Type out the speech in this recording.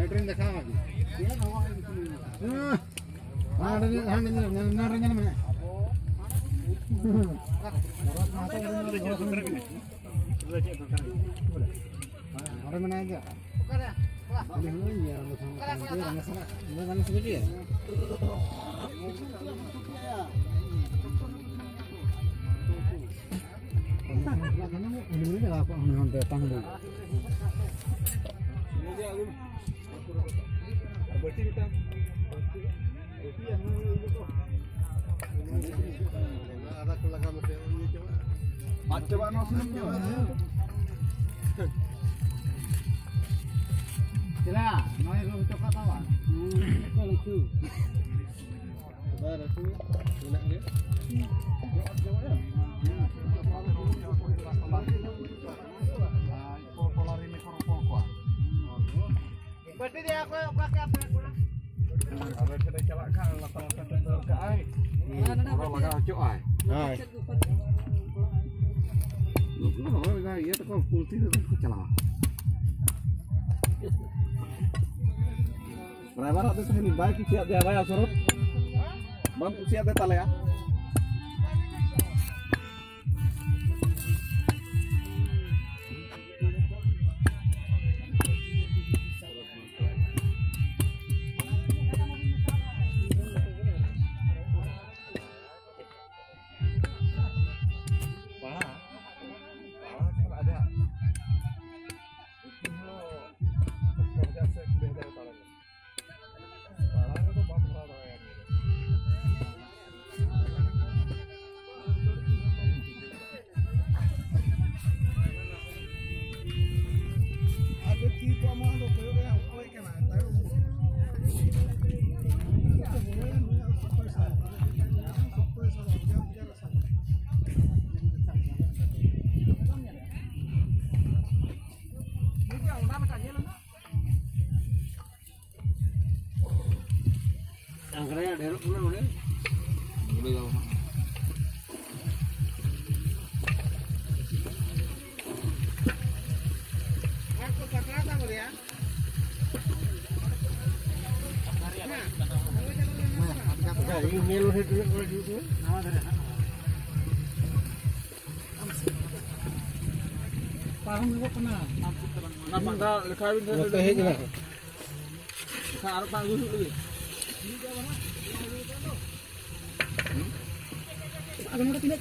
Train देखा lagi. Orang mana aja? Coba nasinya. Sila, mau lu coklat apa? Kalau itu. Coba itu enak dia. Berarti dia aku pakai apa? Kalau kita celakkan latar-latar ke air. Kalau makan cok ai. Hai. No, ya itu kok pulti itu celah. Berapa ratus ini baik siap dia bayar surut. Bang siap detal ya. Angkanya deruk pulang udah. Udah jauh. Aku pakai apa ya? Ini lu dulu. Nama dari Paham juga pernah. Nama enggak lekawin dulu. Sarap tangguh dulu. Akan ada tidak